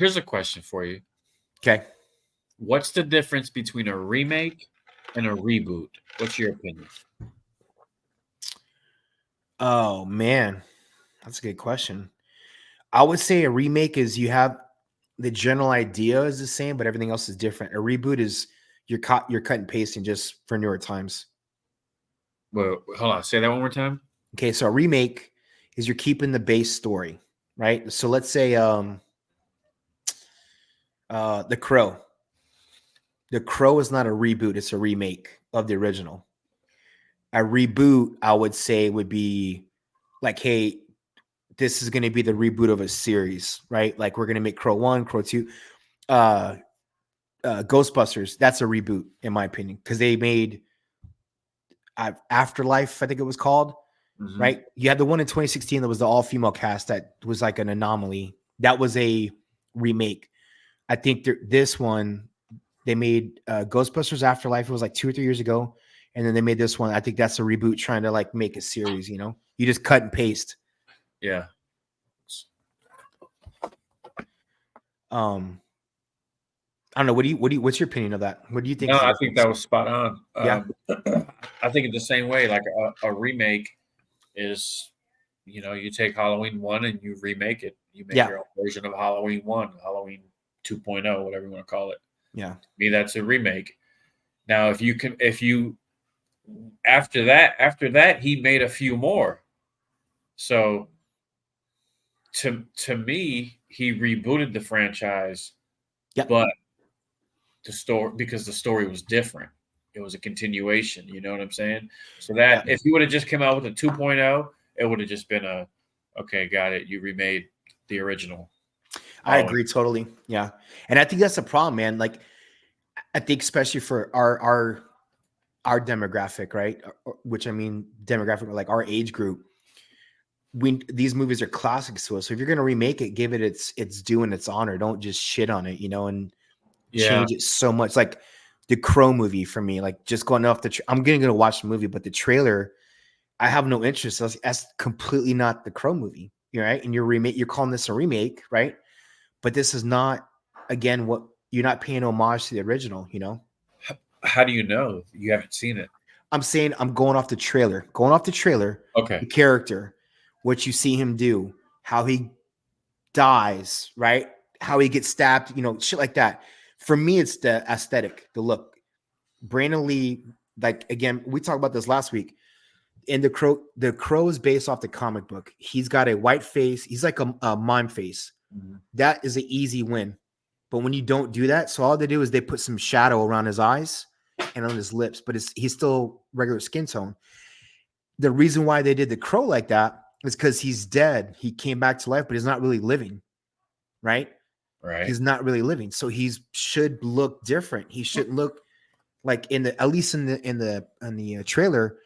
Here's a question for you. Okay. What's the difference between a remake and a reboot? What's your opinion? Oh man, that's a good question. I would say a remake is you have the general idea is the same, but everything else is different. A reboot is you're cut and pasting just for newer times. Well, hold on. Say that one more time. Okay, so a remake is you're keeping the base story, right? So let's say The Crow. The Crow is not a reboot, it's a remake of the original. A reboot, I would say, would be like, hey, this is going to be the reboot of a series, right? Like we're going to make Crow 1, Crow 2. Uh, Ghostbusters, that's a reboot, in my opinion, because they made Afterlife, I think it was called, Mm-hmm. right? You had the one in 2016 that was the all-female cast that was like an anomaly. That was a remake. I think this one, they made Ghostbusters Afterlife. It was like 2 or 3 years ago. And then they made this one. I think that's a reboot trying to like make a series, you know? You just cut and paste. Yeah. I don't know. What's your opinion of that? What do you think No, is the I think difference? that was spot on. Yeah. I think it's the same way. Like a remake is, you take Halloween 1 and you remake it. You make Yeah. your own version of Halloween 1, Halloween 2.0, whatever you want to call it. Yeah. To me, that's a remake. Now, if you after that, he made a few more. So to me, he rebooted the franchise, Yeah. but because the story was different. It was a continuation, you know what I'm saying? So that Yeah. if you would have just come out with a 2.0, it would have just been okay, got it. You remade the original I Halloween. agree totally. Yeah. And I think that's the problem, man. Like I think especially for our demographic, right? Which I mean demographic, like our age group, these movies are classics to us. So if you're gonna remake it, give it its due and its honor. Don't just shit on it, and Yeah, change it so much. Like the Crow movie for me, like just going off I'm gonna watch the movie, but the trailer, I have no interest. That's completely not the Crow movie, right? And you're calling this a remake, right? But this is not, again, what you're not paying homage to the original. how do you know you haven't seen it? I'm saying I'm going off the trailer, Okay. the character, what you see him do, how he dies, right? How he gets stabbed, shit like that. For me, it's the aesthetic, the look. Brandon Lee, like again, we talked about this last week. In the crow is based off the comic book. He's got a white face. He's like a mime face. Mhm. That is an easy win. But when you don't do that, so all they do is they put some shadow around his eyes and on his lips, but he's still regular skin tone. The reason why they did the crow like that is because he's dead. He came back to life, but he's not really living, right? Right. He's not really living. So he should look different. He shouldn't look like at least in the trailer,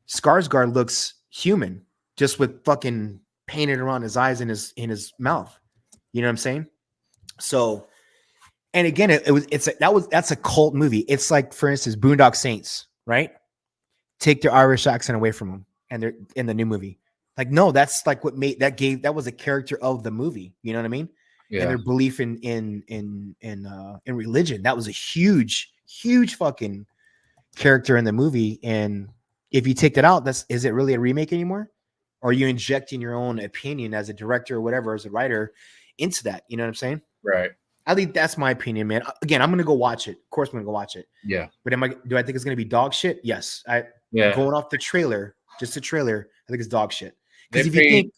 Skarsgård looks human, just with fucking painted around his eyes and his mouth. You know what I'm saying? So, and again, that's a cult movie. It's like, for instance, Boondock Saints, right? Take their Irish accent away from them, and they're in the new movie. Like, no, that's like that was a character of the movie. You know what I mean? And Yeah. their belief in religion, that was a huge, huge fucking character in the movie. And if you take that out, is it really a remake anymore? Or are you injecting your own opinion as a director or whatever, as a writer, into that? You know what I'm saying? Right. I think that's my opinion, man. Again, I'm gonna go watch it. Of course, I'm gonna go watch it. Yeah. But do I think it's gonna be dog shit? Yes. Yeah. Going off the trailer, just the trailer, I think it's dog shit. They Because if you paid think